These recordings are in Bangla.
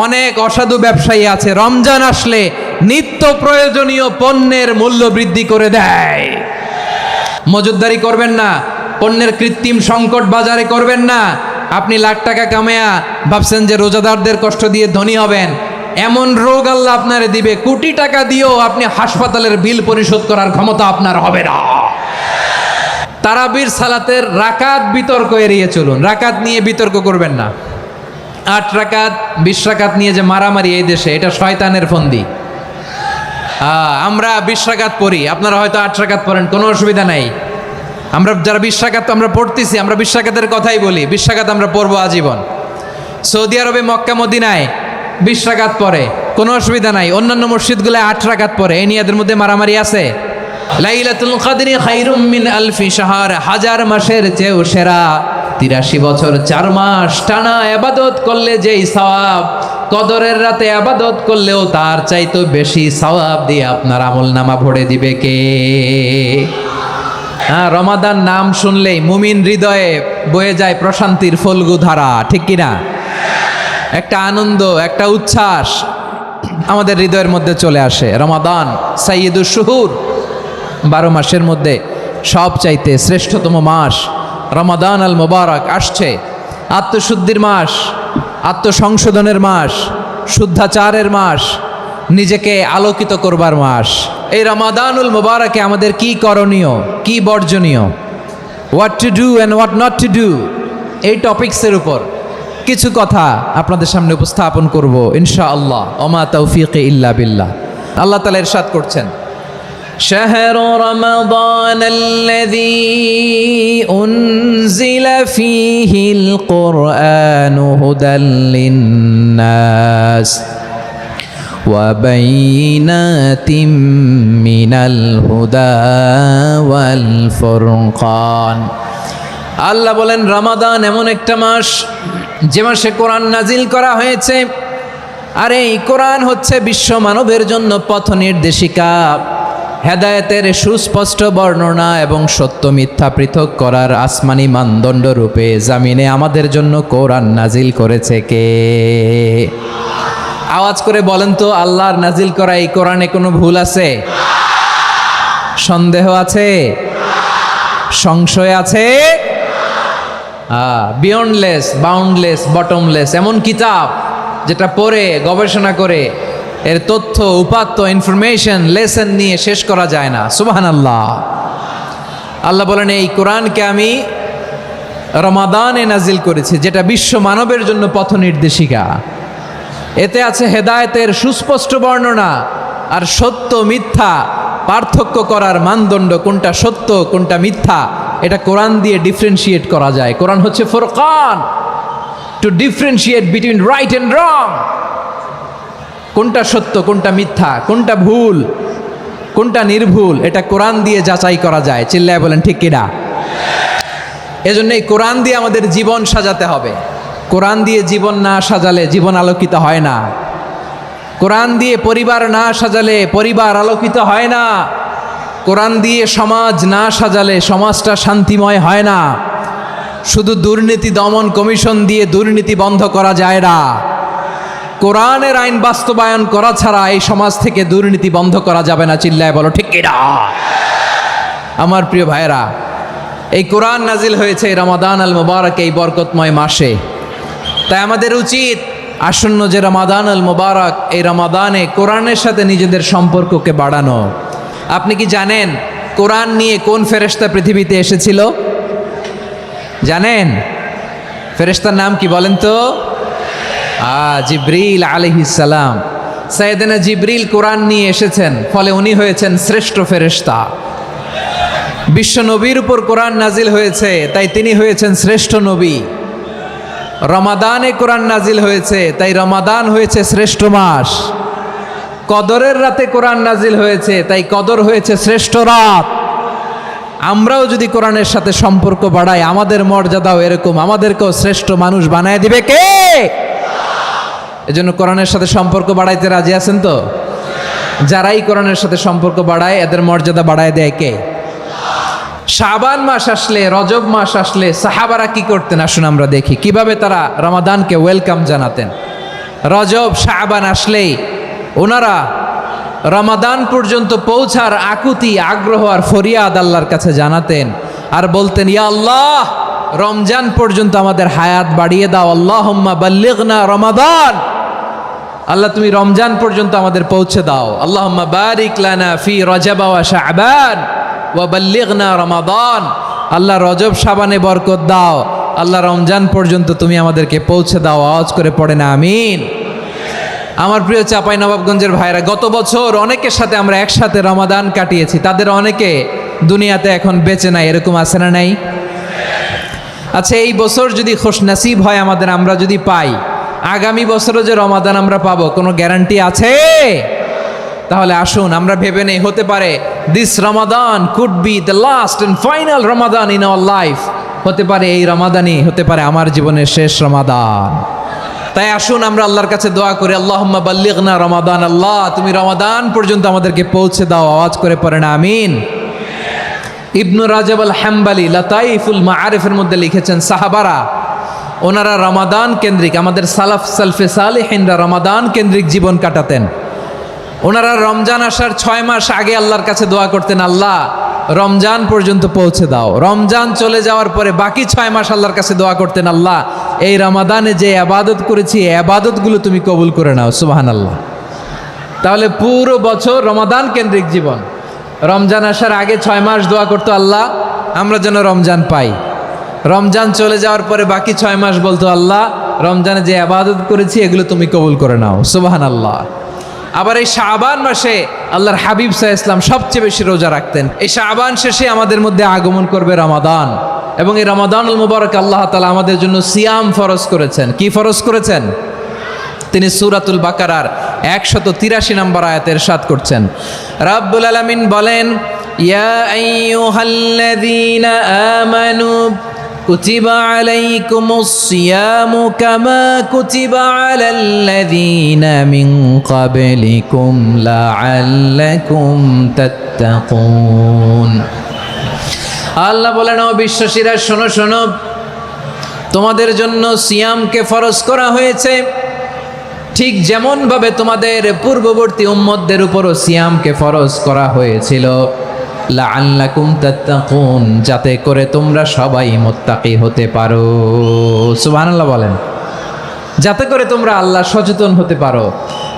অনেক অসাধু ব্যবসায়ী আছে রমজান আসলে নিত্য প্রয়োজনীয় পণ্যের মূল্য বৃদ্ধি করে দেয়। মজুতদারি করবেন না, পণ্যের কৃত্রিম সংকট বাজারে করবেন না। আপনি লাখ টাকা কামায়া ভাবছেন যে রোজাদারদের কষ্ট দিয়ে ধনী হবেন, এমন রোগ আল্লাহ আপনারে দিবে, কোটি টাকা দিয়েও আপনি হাসপাতালের বিল পরিশোধ করার ক্ষমতা আপনার হবে না। তারাবির সালাতের রাকাত বিতর্ক এড়িয়ে চলুন, রাকাত নিয়ে বিতর্ক করবেন না। 8 রাকাত 20 রাকাত নিয়ে যে মারামারি এই দেশে, এটা শয়তানের ফন্দি। আমরা 20 রাকাত পড়ি, আপনারা হয়তো 8 রাকাত পড়েন, কোনো অসুবিধা নাই। আমরা যারা 20 রাকাত আমরা পড়তেছি, আমরা 20 রাকাতের কথাই বলি, 20 রাকাত আমরা পড়বো আজীবন। সৌদি আরবে মক্কা মদিনায় 20 রাকাত পড়ে, কোনো অসুবিধা নাই। অন্যান্য মসজিদগুলোয় 8 রাকাত পড়ে, এই নিয়ে এদের মধ্যে মারামারি আছে? লাইলাতুল কদরি খায়রুম মিন আলফি শাহর, 1000 মাসের চেয়েও সেরা। 83 বছর 4 মাস টানা ইবাদত করলে যেই সওয়াব, কদরের রাতে ইবাদত করলেও তার চাইতে বেশি সওয়াব দিয়ে আপনার আমলনামা ভরে দিবে কে? রমাদান নাম শুনলেই মুমিন হৃদয়ে বয়ে যায় প্রশান্তির ফল্গু ধারা, ঠিক কিনা? একটা আনন্দ, একটা উচ্ছ্বাস আমাদের হৃদয়ের মধ্যে চলে আসে। রমাদান সাইয়্যিদুশ শুহুর, 12 মাসের মধ্যে সব চাইতে শ্রেষ্ঠতম মাস রমাদান আল মুবারক আসছে। আত্মশুদ্ধির মাস, আত্মসংশোধনের মাস, শুদ্ধাচারের মাস, নিজেকে আলোকিত করবার মাস। এই রমাদানুল মুবারকে আমাদের কি করণীয়, কি বর্জনীয়, what to do and what not to do, এই টপিকসের উপর কিছু কথা আপনাদের সামনে উপস্থাপন করব ইনশাআল্লাহ। ওমা তৌফিক ইল্লা বিল্লাহ। আল্লাহ তাআলা ইরশাদ করছেন, شهر رمضان الذي أنزل فيه القرآن هدى للناس وبينات من الهدى والفرقان। আল্লাহ বলেন রমাদান এমন একটা মাস যে মাসে কোরআন নাজিল করা হয়েছে, আর এই কোরআন হচ্ছে বিশ্ব মানবের জন্য পথ নির্দেশিকা, হেদায়েতের সুস্পষ্ট বর্ণনা এবং সত্য মিথ্যা পৃথক করার আসমানি মানদণ্ড রূপে জামিনে আমাদের জন্য কোরআন নাজিল করেছে কে? আওয়াজ করে বলেন তো, আল্লাহর নাজিল করা এই কোরআনে কোনো ভুল আছে? সন্দেহ আছে? সংশয় আছে? বিয়ন্ডলেস, বাউন্ডলেস, বটমলেস, এমন কিতাব যেটা পড়ে গবেষণা করে এর তথ্য উপাত্ত ইনফরমেশন লেসন নিয়ে শেষ করা যায় না। সুবহানাল্লাহ। আল্লাহ বলেন এই কোরআনকে আমি রমাদানে নাজিল করেছি, যেটা বিশ্ব মানবের জন্য পথ নির্দেশিকা। এতে আছে হেদায়েতের সুস্পষ্ট বর্ণনা আর সত্য মিথ্যা পার্থক্য করার মানদণ্ড, কোনটা সত্য কোনটা মিথ্যা এটা কোরআন দিয়ে ডিফারেন্সিয়েট করা যায়। কোরআন হচ্ছে Furqan, two differentiate between right and রং। কোনটা সত্য কোনটা মিথ্যা, কোনটা ভুল কোনটা নির্ভুল, এটা কোরআন দিয়ে যাচাই করা যায়। চিল্লায় বলেন ঠিক কিনা? এজন্য এই কোরআন দিয়ে আমাদের জীবন সাজাতে হবে। কোরআন দিয়ে জীবন না সাজালে জীবন আলোকিত হয় না। কোরআন দিয়ে পরিবার না সাজালে পরিবার আলোকিত হয় না। কোরআন দিয়ে সমাজ না সাজালে সমাজটা শান্তিময় হয় না। শুধু দুর্নীতি দমন কমিশন দিয়ে দুর্নীতি বন্ধ করা যায় না। কোরআনের আইন বাস্তবায়ন করা ছাড়া এই সমাজ থেকে দুর্নীতি বন্ধ করা যাবে না। চিল্লায় বলো ঠিক কিনা? আমার প্রিয় ভাইরা, এই কোরআন নাজিল হয়েছে রমাদান আল মুবারক, এই বরকতময় মাসে। তাই আমাদের উচিত আসন্ন যে রমাদান আল মুবারক, এই রমাদানে কোরআনের সাথে নিজেদের সম্পর্ককে বাড়ানো। আপনি কি জানেন কোরআন নিয়ে কোন ফেরেশতা পৃথিবীতে এসেছিল? জানেন ফেরেশতার নাম কি বলেন তো? জিবরিল আলাইহিস সালাম। সাইয়েদনা জিবরিল কোরআন নিয়ে এসেছেন, ফলে উনি হয়েছেন শ্রেষ্ঠ ফেরেশতা। বিশ্ব নবীর উপর কোরআন নাজিল হয়েছে, তাই তিনি হয়েছেন শ্রেষ্ঠ নবী। রমাদানে কোরআন নাজিল হয়েছে, তাই রমাদান হয়েছে শ্রেষ্ঠ মাস। কদরের রাতে কোরআন নাজিল হয়েছে, তাই কদর হয়েছে শ্রেষ্ঠ রাত। আমরাও যদি কোরআনের সাথে সম্পর্ক বাড়াই, আমাদের মর্যাদাও এরকম, আমাদেরকেও শ্রেষ্ঠ মানুষ বানায় দিবে কে? এজন্য কোরআনের সাথে সম্পর্ক বাড়াইতে রাজি আছেন তো? যারাই কোরআনের সাথে সম্পর্ক বাড়ায় এদের মর্যাদা বাড়ায় দেয় কে? শাবান মাস আসলে, রজব মাস আসলে সাহাবারা কি করতেন? আসুন আমরা দেখি কিভাবে তারা রমাদানকে ওয়েলকাম জানাতেন। রজব শাবান আসলেই ওনারা রমাদান পর্যন্ত পৌঁছার আকুতি আগ্রহ আর ফরিয়াদ আল্লাহর কাছে জানাতেন আর বলতেন, ইয়া আল্লাহ, রমজান পর্যন্ত আমাদের হায়াত বাড়িয়ে দাও। আল্লাহুম্মা বাল্লিগনা রমাদান, আল্লাহ তুমি রমজান পর্যন্ত আমাদের পৌঁছে দাও। আল্লাহুম্মা বারিক লানা ফি রজব ওয়া শাবান ওয়া বাল্লিগনা রমাদান, আল্লাহ রজব শাবানে বরকত দাও, আল্লাহ রমজান পর্যন্ত তুমি আমাদেরকে পৌঁছে দাও। আওয়াজ করে পড়েন আমিন। আমার প্রিয় চাঁপাইনবাবগঞ্জের ভাইরা, গত বছর অনেকের সাথে আমরা একসাথে রমাদান কাটিয়েছি, তাদের অনেকে দুনিয়াতে এখন বেঁচে নাই, এরকম আছে না নাই? আচ্ছা, এই বছর যদি খুশনসিব হয় আমাদের, আমরা যদি পাই, আগামী বছরও যে রমাদান আমরা পাবো কোনো গ্যারান্টি আছে? তাহলে আসুন আমরা ভেবে নেই, হতে পারে this Ramadan could be the last and final Ramadan in our life. হতে পারে এই রমাদানই হতে পারে আমার জীবনের শেষ রমাদান। তাই আসুন আমরা আল্লাহর কাছে দোয়া করি, আল্লাহুম্মা বাল্লিগনা রমাদান, আল্লাহ তুমি রমাদান পর্যন্ত আমাদেরকে পৌঁছে দাও। আওয়াজ করে পড়েন আমিন। ইবনু রাজব আল হাম্বালি লাতাইফুল মাআরিফের মধ্যে লিখেছেন, সাহাবারা ওনারা রমাদান কেন্দ্রিক, আমাদের সালাফ সালফে সালেহিনরা রমাদান কেন্দ্রিক জীবন কাটাতেন। ওনারা রমজান আসার 6 মাস আগে আল্লাহর কাছে দোয়া করতেন, আল্লাহ রমজান পর্যন্ত পৌঁছে দাও। রমজান চলে যাওয়ার পরে বাকি 6 মাস আল্লাহর কাছে দোয়া করতেন, আল্লাহ এই রমাদানে যে আবাদত করেছি এই আবাদতগুলো তুমি কবুল করে নাও। সুবহানাল্লাহ। তাহলে পুরো বছর রমাদান কেন্দ্রিক জীবন। রমজান আসার আগে 6 মাস দোয়া করতো, আল্লাহ আমরা যেন রমজান পাই। রমজান চলে যাওয়ার পরে বাকি 6 মাস বলতো, আল্লাহ রমজানে যে আবাদত করেছি এগুলো তুমি কবুল করে নাও। সুবহানাল্লাহ। আবার এই শাবান মাসে আল্লাহর হাবিব সাল্লাল্লাহু আলাইহি ওয়াসাল্লাম সবচেয়ে বেশি রোজা রাখতেন। এই শাবান শেষে আমাদের মধ্যে আগমন করবে রমাদান, এবং এই রমাদানুল মুবারক আল্লাহ তাআলা আমাদের জন্য সিয়াম ফরজ করেছেন। কি ফরজ করেছেন? তিনি সূরাতুল বাকারার 183 নম্বর আয়াতে ইরশাদ করছেন, রাব্বুল আলামিন বলেন, ইয়া আইয়ুহাল্লাযীনা আমানু কুতিবা আলাইকুমুস সিয়ামু কামা কুতিবা আলাল্লাযীনা মিন ক্বাবলিকুম লাআল্লাকুম তাত্তাকুন। আল্লাহ বলেন, ও বিশ্বাসীরা শোনো শোনো, তোমাদের জন্য সিয়ামকে ফরজ করা হয়েছে, ঠিক যেমনভাবে তোমাদের পূর্ববর্তী উম্মতদের উপরও সিয়ামকে ফরজ করা হয়েছিল, লাআল্লাকুম তাত্তাকুন, যাতে করে তোমরা সবাই মুত্তাকি হতে পারো। সুবহানাল্লাহ বলেন, যাতে করে তোমরা আল্লাহ সচেতন হতে পারো।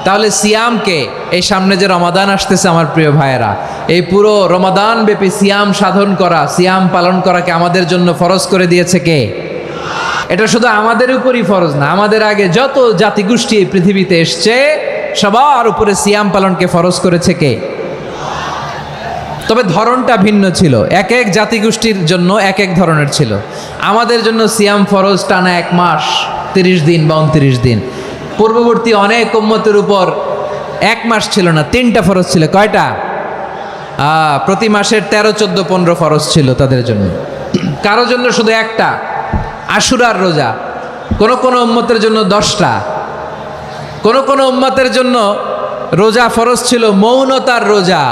তাহলে সিয়ামকে, এই সামনে যে রমাদান আসতেছে আমার প্রিয় ভাইয়েরা, এই পুরো রমাদান ব্যাপী সিয়াম সাধন করা, সিয়াম পালন করাকে আমাদের জন্য ফরজ করে দিয়েছে কে? এটা শুধু আমাদের উপরই ফরজ না, আমাদের আগে যত জাতিগোষ্ঠী এই পৃথিবীতে এসছে সবার উপরে সিয়াম পালনকে ফরজ করেছে কে? তবে ধরনটা ভিন্ন ছিল, এক এক জাতিগোষ্ঠীর জন্য এক এক ধরনের ছিল। আমাদের জন্য সিয়াম ফরজ টানা 1 মাস 30 দিন বা 29 দিন। পূর্ববর্তী অনেক উম্মতের উপর 1 মাস ছিল না, 3টা ফরজ ছিল। কয়টা? প্রতি মাসের 13, 14, 15 ফরজ ছিল তাদের জন্য। কারো জন্য শুধু একটা, আশুরার রোজা। কোন কোন উম্মতের জন্য 10টা। কোন কোন উম্মতের জন্য রোজা ফরজ ছিল মৌনতার রোজা,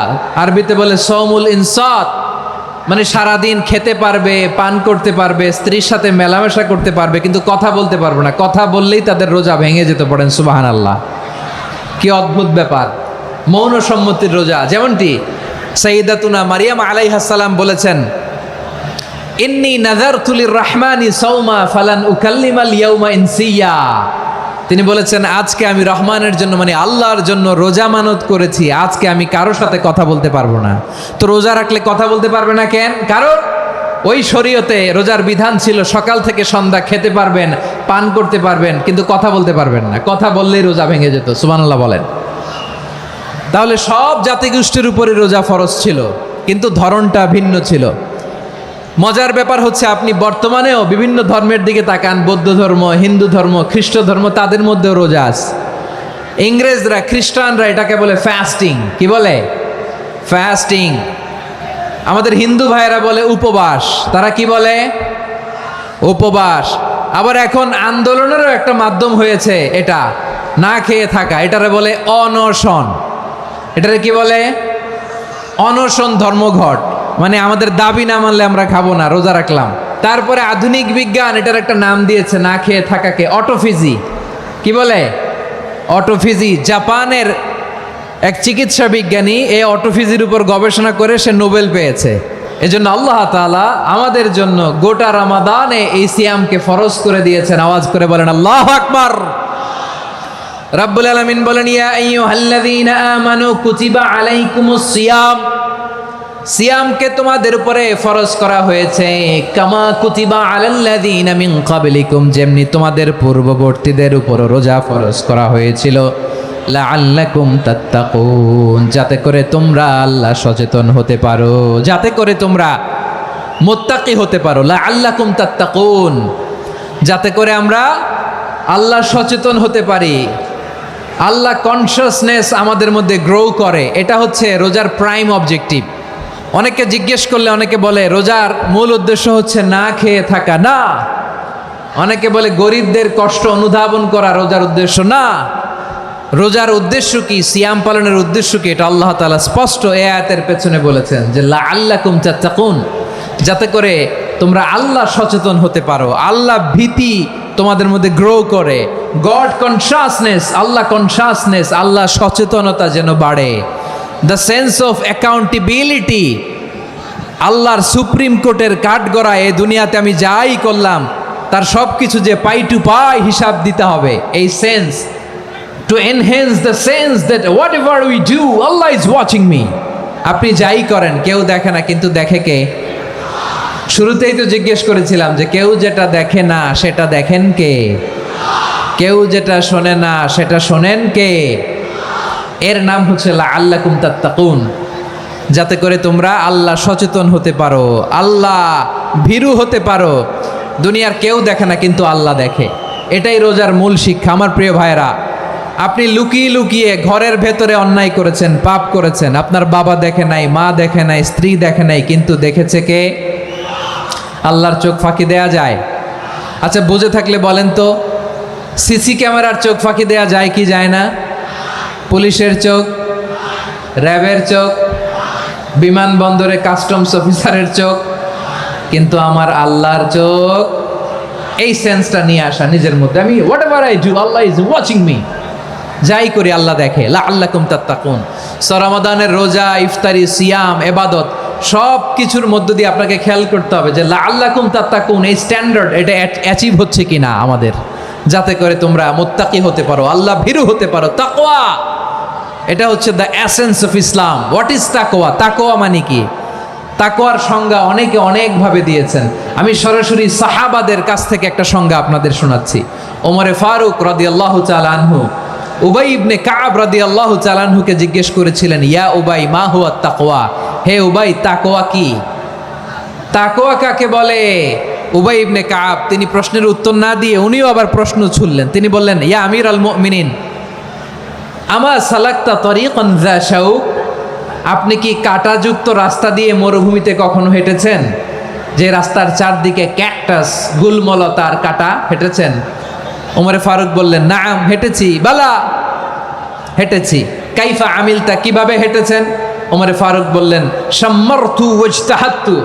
আরবিতে বলে সৌমুল ইনসাত, মানে সারাদিন খেতে পারবে, পান করতে পারবে, স্ত্রীর সাথে মেলামেশা করতে পারবে, কিন্তু কথা বলতে পারবে না। কথা বললেই তাদের রোজা ভেঙে যেতে। পড়েন সুবহানাল্লাহ। কি অদ্ভুত ব্যাপার, মৌন সম্মতির রোজা। যেমনটি সাইয়্যিদাতুনা মারিয়াম আলাইহিস সালাম বলেছেন, ইন্নী নাযারতু লির-রাহমানি সাওমা ফালান উকাল্লিমাল ইয়াওমা ইনসিয়া। তিনি বলেছেন, আজকে আমি রহমানের জন্য, মানে আল্লাহর জন্য রোজা মানত করেছি, আজকে আমি কারোর সাথে কথা বলতে পারবো না। তো রোজা রাখলে কথা বলতে পারবে না কেন? কারণ ওই শরীয়তে রোজার বিধান ছিল সকাল থেকে সন্ধ্যা খেতে পারবেন, পান করতে পারবেন, কিন্তু কথা বলতে পারবেন না। কথা বললেই রোজা ভেঙে যেত। সুবহানাল্লাহ বলেন। তাহলে সব জাতিগোষ্ঠীর উপরে রোজা ফরজ ছিল, কিন্তু ধরনটা ভিন্ন ছিল। মজার ব্যাপার হচ্ছে, আপনি বর্তমানেও বিভিন্ন ধর্মের দিকে তাকান, বৌদ্ধ ধর্ম, হিন্দু ধর্ম, খ্রিস্ট ধর্ম, তাদের মধ্যেও রোজা আছে। ইংরেজরা, খ্রিস্টানরা এটাকে বলে ফাস্টিং। কি বলে? ফাস্টিং। আমাদের হিন্দু ভাইয়েরা বলে উপবাস। তারা কি বলে? উপবাস। আবার এখন আন্দোলনেরও একটা মাধ্যম হয়েছে এটা, না খেয়ে থাকা, এটারে বলে অনশন। এটারে কি বলে? অনশন ধর্মঘট। মানে আমাদের দাবি না মানলে আমরা খাবো না, রোজা রাখলাম। তারপরে আধুনিক বিজ্ঞান এটার একটা নাম দিয়েছে, না খেয়ে থাকাকে অটোফিজি। কি বলে? অটোফিজি, জাপানের এক চিকিৎসা বিজ্ঞানী এই অটোফিজির উপর গবেষণা করে সে নোবেল পেয়েছে। এজন্য আল্লাহ তাআলা আমাদের জন্য গোটা রমাদানে এই সিয়ামকে ফরজ করে দিয়েছেন। আওয়াজ করে বলেন আল্লাহু আকবার। রাব্বুল আলামিন বলেন, ইয়া আইয়ুহাল্লাযীনা আমানু কুতিবা আলাইকুমুস সিয়াম, সিয়ামকে তোমাদের উপরে ফরজ করা হয়েছে, কামা কুতিবা আলাল্লাযীনা মিন ক্বাবলিকুম, যেমনি তোমাদের পূর্ববর্তীদের উপর রোজা ফরজ করা হয়েছিল, লাআল্লাকুম তাত্তাকুন, যাতে করে তোমরা আল্লাহ সচেতন হতে পারো, যাতে করে তোমরা মুত্তাকি হতে পারো। লাআল্লাকুম তাত্তাকুন, যাতে করে আমরা আল্লাহ সচেতন হতে পারি, আল্লাহ কনসিয়াসনেস আমাদের মধ্যে গ্রো করে। এটা হচ্ছে রোজার প্রাইম অবজেক্টিভ। অনেকে জিজ্ঞেস করলে অনেকে বলে রোজার মূল উদ্দেশ্য হচ্ছে না খেয়ে থাকা। না, অনেকে বলে গরিবদের কষ্ট অনুধাবন করা রোজার উদ্দেশ্য। না, রোজার উদ্দেশ্য কি, সিয়াম পালনের উদ্দেশ্য কি, এটা আল্লাহ তাআলা স্পষ্ট এই আয়াতের পেছনে বলেছেন যে লাআল্লাকুম তাত্তাকুন, যাতে করে তোমরা আল্লাহ সচেতন হতে পারো, আল্লাহ ভীতি তোমাদের মধ্যে গ্রো করে, গড কনসিয়াসনেস, আল্লাহ কনসিয়াসনেস, আল্লাহ সচেতনতা যেন বাড়ে, দ্য সেন্স অফ অ্যাকাউন্টেবিলিটি, আল্লাহর সুপ্রিম কোর্টের কাঠগড়া এই দুনিয়াতে আমি যাই করলাম তার সব কিছু যে পাই টু পাই হিসাব দিতে হবে, এই sense, to enhance the sense that what ever we do Allah is watching me. আপনি যাই করেন কেউ দেখে না, কিন্তু দেখে কে? শুরুতেই তো জিজ্ঞেস করেছিলাম যে কেউ যেটা দেখে না সেটা দেখেন কে? কেউ যেটা শোনে না সেটা শোনেন কে? এর নাম হচ্ছে লাআল্লাকুম তাত্তাকুন, যাতে করে তোমরা আল্লাহ সচেতন হতে পারো, আল্লাহ ভীরু হতে পারো। দুনিয়ার কেউ দেখে না, কিন্তু আল্লাহ দেখে। এটাই রোজার মূল শিক্ষা। আমার প্রিয় ভাইরা, আপনি লুকিয়ে লুকিয়ে ঘরের ভেতরে অন্যায় করেছেন, পাপ করেছেন, আপনার বাবা দেখে নাই, মা দেখে নাই, স্ত্রী দেখে নাই, কিন্তু দেখেছে কে? আল্লাহর চোখ ফাঁকি দেয়া যায়? আচ্ছা, বুঝে থাকলে বলেন তো, সিসি ক্যামেরার চোখ ফাঁকি দেয়া যায় কি যায় না? পুলিশের চোখ, র্যাবের চোখ, বিমানবন্দরে কাস্টমস অফিসারের চোখ, কিন্তু আমার আল্লাহর চোখ। এই সেন্সটা নিয়ে আসা নিজের মধ্যে, আমি what ever I do Allah is watching me, যাই করি আল্লাহ দেখে। লাআল্লাকুম তাত্তাকুন। রমাদানের রোজা, ইফতারি, সিয়াম, ইবাদত সব কিছুর মধ্য দিয়ে আপনাকে খেয়াল করতে হবে যে লাআল্লাকুম তাত্তাকুন এই স্ট্যান্ডার্ড এটা অ্যাচিভ হচ্ছে কিনা আমাদের, যাতে করে তোমরা মুত্তাকি হতে পারো, আল্লাহ ভীরু হতে পারো। তাকওয়া, এটা হচ্ছে the essence of Islam. What is তাকওয়া? তাকওয়া মানে কি? তাকওয়ার সংজ্ঞা অনেকে অনেকভাবে দিয়েছেন। আমি সরাসরি সাহাবাদের কাছ থেকে একটা সংজ্ঞা আপনাদের শোনাচ্ছি। ওমরে ফারুক রাদিয়াল্লাহু তাআলা আনহু উবাই ইবনে কাব রাদিয়াল্লাহু তাআলা আনহুকে জিজ্ঞেস করেছিলেন, ইয়া উবাই মা হুয়া তাকওয়া, হে উবাই তাকওয়া কি? তাকওয়া কাকে বলে? উবাই ইবনে কাব তিনি প্রশ্নের উত্তর না দিয়ে উনিও আবার প্রশ্ন ছুড়লেন। তিনি বললেন, ইয়া আমির আল মুমিনিন, আমা সালাকতা তরিকান যা শাউক, আপনি কি কাঁটাযুক্ত রাস্তা দিয়ে মরুভূমিতে কখনো হেঁটেছেন? যে রাস্তার চারদিকে ক্যাকটাস, গুলমলতার কাঁটা, হেঁটেছেন? ওমরে ফারুক বললেন, নাম হেঁটেছি। বালা, হেঁটেছি। কাইফা আমিলতা, কিভাবে হেঁটেছেন? ওমরে ফারুক বললেন, শাম্মারতু ওয়াজতাহাত্তু,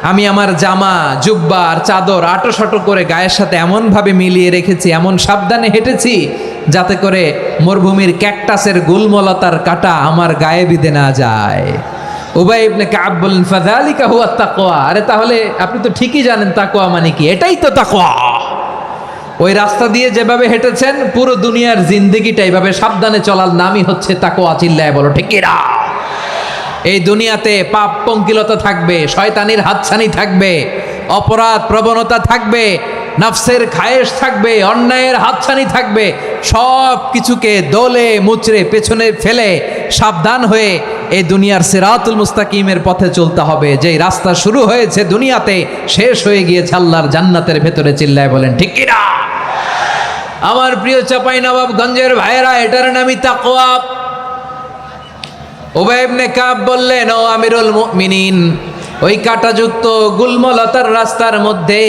আমি আমার জামা, জুব্বা আর চাদর আটোসাটো করে গায়ের সাথে এমনভাবে মিলিয়ে রেখেছি, এমন সাবধানে হেঁটেছি যাতে করে মরুভূমির ক্যাকটাসের গুলমলতার কাঁটা আমার গায়ে বিঁধে না যায়। উবাই ইবনে কাব বললেন, ফাযালিকা হুয়া তাকওয়া, আরে তাহলে আপনি তো ঠিকই জানেন তাকওয়া মানে কি, এটাই তো তাকওয়া। ওই রাস্তা দিয়ে যেভাবে হেঁটেছেন পুরো দুনিয়ার জিন্দেগিটা এইভাবে সাবধানে চলার নামই হচ্ছে তাকওয়া। চিল্লায় বলো ঠিক কিনা? এই দুনিয়াতে পাপ পঙ্কিলতা থাকবে, শয়তানির হাতছানি থাকবে, অপরাধ প্রবণতা থাকবে, নফসের খায়েশ থাকবে, অন্যায়ের হাতছানি থাকবে। সব কিছুকে দোলে মুচড়ে পেছনে ফেলে সাবধান হয়ে এই দুনিয়ার সিরাতুল মুস্তাকিমের পথে চলতে হবে। যেই রাস্তা শুরু হয়েছে দুনিয়াতে, শেষ হয়ে গিয়েছে আল্লাহর জান্নাতের ভেতরে। চিল্লায় বলেন ঠিক কিনা? আমার প্রিয় চাঁপাইনবাবগঞ্জের ভাইয়েরা, এটার নামই তাকওয়া। উবাই ইবনে কাব বললেন, ও আমিরুল মুমিনিন, ওই কাঁটাযুক্ত গুলমলতার রাস্তার মধ্যে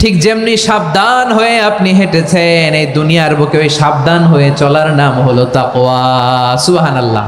ঠিক যেমনি সাবধান হয়ে আপনি হেঁটেছেন, এই দুনিয়ার বুকে ওই সাবধান হয়ে চলার নাম হলো তাকওয়া। সুবহানাল্লাহ।